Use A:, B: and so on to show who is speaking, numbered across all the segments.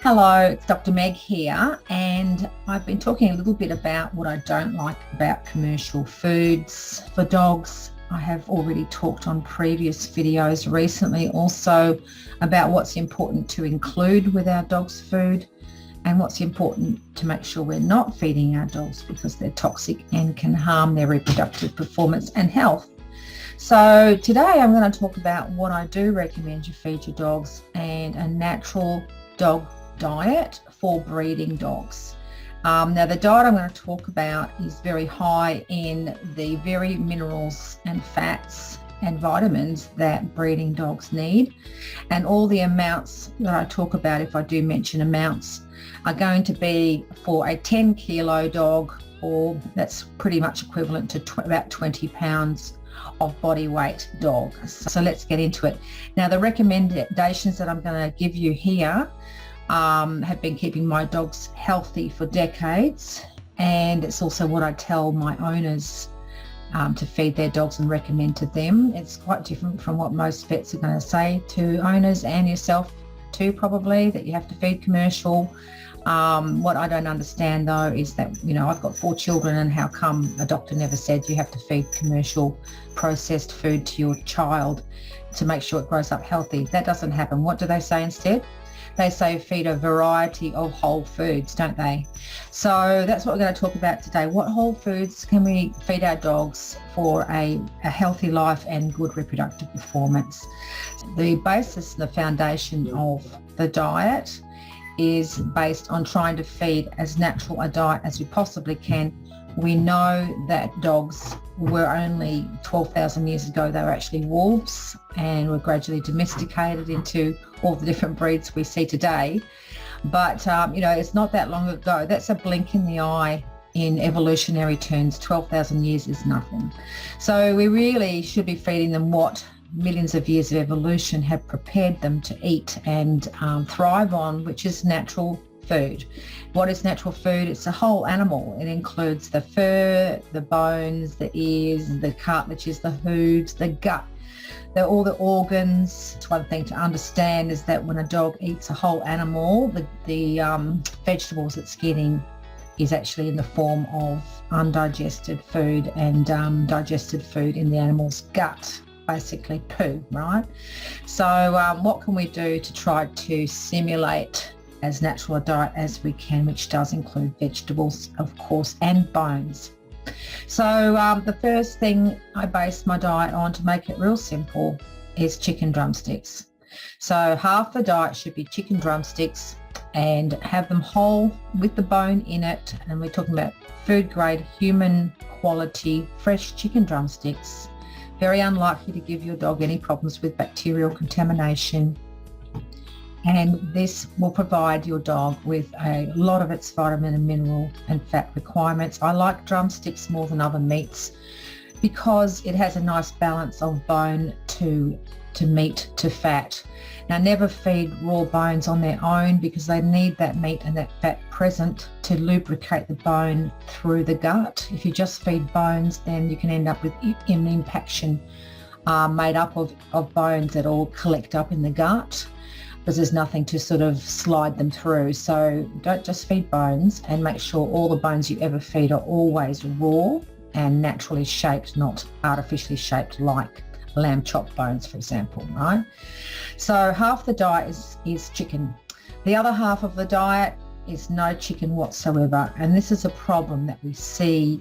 A: Hello, it's Dr. Meg here, and I've been talking a little bit about what I don't like about commercial foods for dogs. I have already talked on previous videos recently also about what's important to include with our dog's food and what's important to make sure we're not feeding our dogs because they're toxic and can harm their reproductive performance and health. So today I'm going to talk about what I do recommend you feed your dogs and a natural dog diet for breeding dogs. Now the diet I'm going to talk about is very high in the very minerals and fats and vitamins that breeding dogs need, and all the amounts that I talk about, if I do mention amounts, are going to be for a 10 kilo dog, or that's pretty much equivalent to about 20 pounds of body weight dog. So let's get into it. Now the recommendations that I'm going to give you here have been keeping my dogs healthy for decades, and it's also what I tell my owners to feed their dogs and recommend to them. It's quite different from what most vets are going to say to owners and yourself too, probably, that you have to feed commercial. What I don't understand though is that, I've got 4 children, and how come a doctor never said you have to feed commercial processed food to your child to make sure it grows up healthy? That doesn't happen. What do they say instead? They say feed a variety of whole foods, don't they? So that's what we're going to talk about today. What whole foods can we feed our dogs for a healthy life and good reproductive performance? The basis, the foundation of the diet is based on trying to feed as natural a diet as we possibly can. We know that dogs were only 12,000 years ago, they were actually wolves, and were gradually domesticated into all the different breeds we see today. But, it's not that long ago. That's a blink in the eye in evolutionary terms. 12,000 years is nothing. So we really should be feeding them what millions of years of evolution have prepared them to eat and thrive on, which is natural food. What is natural food? It's a whole animal. It includes the fur, the bones, the ears, the cartilages, the hooves, the gut, all the organs. It's one thing to understand is that when a dog eats a whole animal, the vegetables it's getting is actually in the form of undigested food and digested food in the animal's gut, basically poo, right? So what can we do to try to simulate as natural a diet as we can, which does include vegetables, of course, and bones? So the first thing I base my diet on, to make it real simple, is chicken drumsticks. So half the diet should be chicken drumsticks, and have them whole with the bone in it. And we're talking about food grade, human quality, fresh chicken drumsticks. Very unlikely to give your dog any problems with bacterial contamination. And this will provide your dog with a lot of its vitamin and mineral and fat requirements. I like drumsticks more than other meats because it has a nice balance of bone to meat to fat. Now, never feed raw bones on their own because they need that meat and that fat present to lubricate the bone through the gut. If you just feed bones, then you can end up with an impaction made up of bones that all collect up in the gut, because there's nothing to sort of slide them through. So don't just feed bones, and make sure all the bones you ever feed are always raw and naturally shaped, not artificially shaped like lamb chop bones, for example, right? So half the diet is chicken. The other half of the diet is no chicken whatsoever. And this is a problem that we see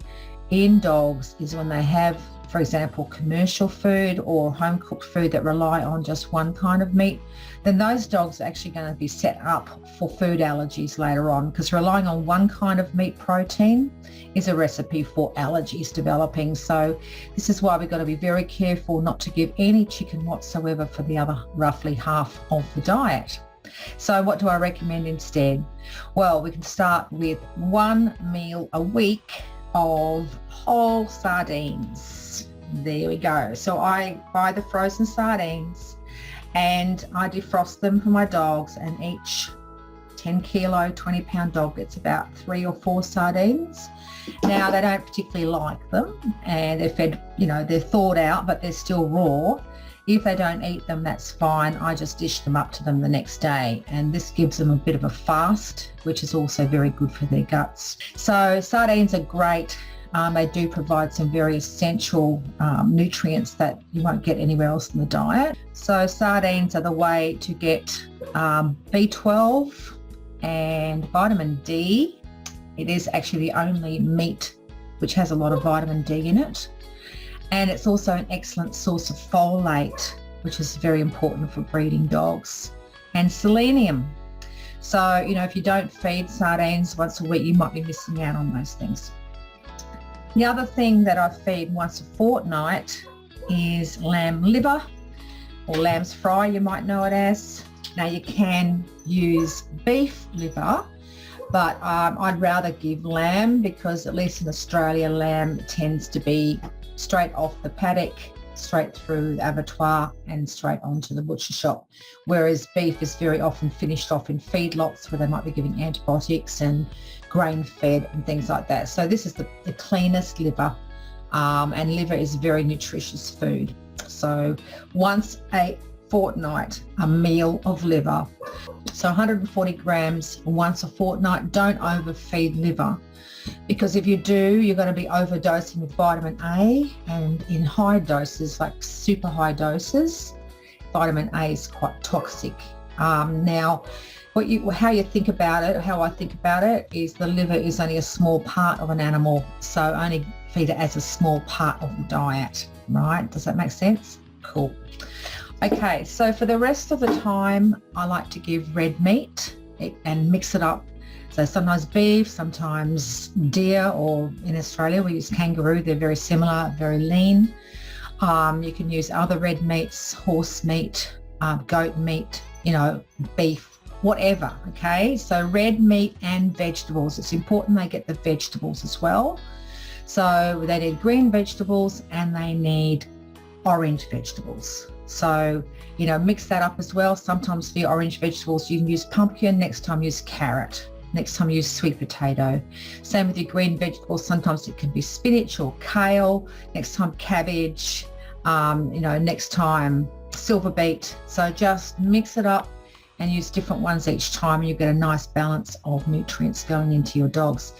A: in dogs, is when they have, for example, commercial food or home cooked food that rely on just one kind of meat, then those dogs are actually going to be set up for food allergies later on, because relying on one kind of meat protein is a recipe for allergies developing. So this is why we've got to be very careful not to give any chicken whatsoever for the other roughly half of the diet. So what do I recommend instead? Well, we can start with 1 meal a week of whole sardines. There we go. So I buy the frozen sardines and I defrost them for my dogs, and each 10 kilo, 20 pound dog gets about 3 or 4 sardines. Now, they don't particularly like them, and they're fed, they're thawed out, but they're still raw. If they don't eat them, that's fine. I just dish them up to them the next day, and this gives them a bit of a fast, which is also very good for their guts. So sardines are great. They do provide some very essential nutrients that you won't get anywhere else in the diet. So sardines are the way to get B12 and vitamin D. It is actually the only meat which has a lot of vitamin D in it. And it's also an excellent source of folate, which is very important for breeding dogs, and selenium. So, if you don't feed sardines once a week, you might be missing out on those things. The other thing that I feed once a fortnight is lamb liver, or lamb's fry, you might know it as. Now you can use beef liver, but I'd rather give lamb, because at least in Australia, lamb tends to be straight off the paddock, straight through the abattoir and straight onto the butcher shop, whereas beef is very often finished off in feedlots where they might be giving antibiotics and grain fed and things like that. So this is the cleanest liver, and liver is very nutritious food. So once a fortnight, a meal of liver. So 140 grams once a fortnight. Don't overfeed liver, because if you do, you're going to be overdosing with vitamin A, and in high doses, like super high doses, vitamin A is quite toxic. Now, how you think about it, how I think about it, is the liver is only a small part of an animal, so only feed it as a small part of the diet, right? Does that make sense? Cool. Okay, so for the rest of the time, I like to give red meat and mix it up. So sometimes beef, sometimes deer, or in Australia we use kangaroo. They're very similar, very lean. You can use other red meats, horse meat, goat meat, beef, whatever, okay? So red meat and vegetables. It's important they get the vegetables as well. So they need green vegetables and they need orange vegetables. So, mix that up as well. Sometimes for your orange vegetables, you can use pumpkin, next time use carrot, next time use sweet potato. Same with your green vegetables. Sometimes it can be spinach or kale, next time cabbage, next time silver beet. So just mix it up and use different ones each time, and you get a nice balance of nutrients going into your dogs.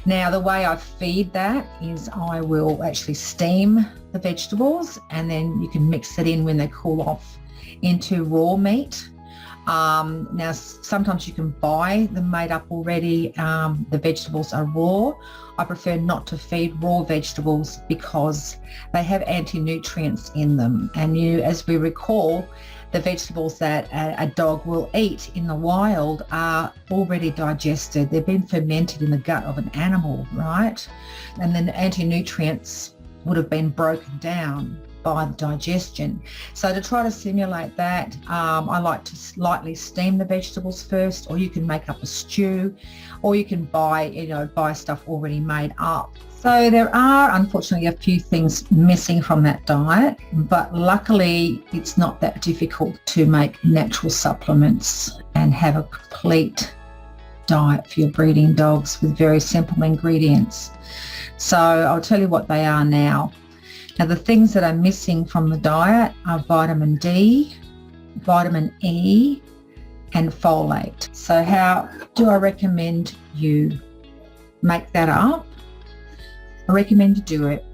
A: Now, the way I feed that is I will actually steam the vegetables, and then you can mix it in when they cool off into raw meat. Now, sometimes you can buy them made up already. The vegetables are raw. I prefer not to feed raw vegetables because they have anti-nutrients in them. And as we recall, the vegetables that a dog will eat in the wild are already digested. They've been fermented in the gut of an animal, right? And then the anti-nutrients would have been broken down by the digestion. So to try to simulate that, I like to lightly steam the vegetables first, or you can make up a stew, or you can buy stuff already made up. So there are unfortunately a few things missing from that diet, but luckily it's not that difficult to make natural supplements and have a complete diet for your breeding dogs with very simple ingredients. So I'll tell you what they are now. Now, the things that are missing from the diet are vitamin D, vitamin E, and folate. So how do I recommend you make that up? I recommend you do it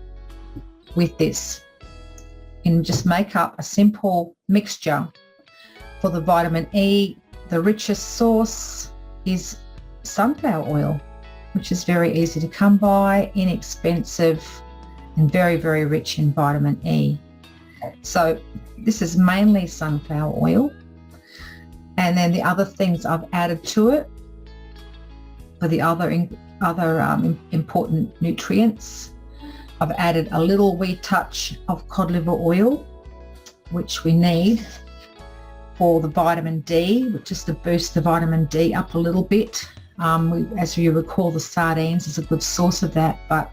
A: with this, and just make up a simple mixture. For the vitamin E, the richest source is sunflower oil, which is very easy to come by, inexpensive, and very, very rich in vitamin E. So this is mainly sunflower oil. And then the other things I've added to it for the other important nutrients, I've added a little wee touch of cod liver oil, which we need for the vitamin D, just to boost the vitamin D up a little bit. As you recall, the sardines is a good source of that, but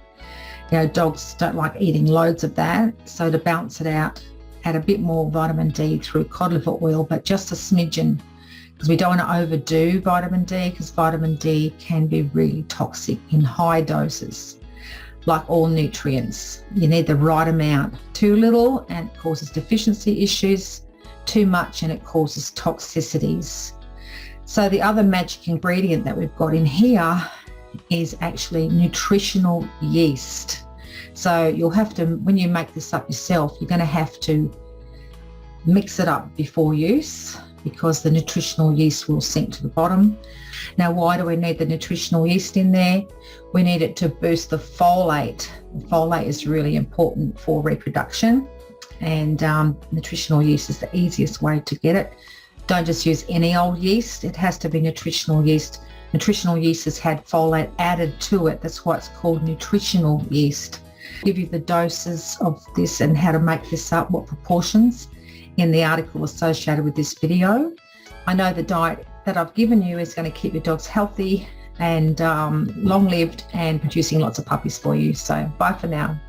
A: dogs don't like eating loads of that. So to balance it out, add a bit more vitamin D through cod liver oil, but just a smidgen, because we don't want to overdo vitamin D, because vitamin D can be really toxic in high doses. like all nutrients. You need the right amount. Too little and it causes deficiency issues. Too much and it causes toxicities. So the other magic ingredient that we've got in here is actually nutritional yeast. So you'll have to, when you make this up yourself, you're going to have to mix it up before use because the nutritional yeast will sink to the bottom. Now, why do we need the nutritional yeast in there? We need it to boost the folate. The folate is really important for reproduction, and nutritional yeast is the easiest way to get it. Don't just use any old yeast. It has to be nutritional yeast. Nutritional yeast has had folate added to it. That's why it's called nutritional yeast. I'll give you the doses of this and how to make this up, what proportions, in the article associated with this video. I know the diet that I've given you is going to keep your dogs healthy and long-lived and producing lots of puppies for you. So bye for now.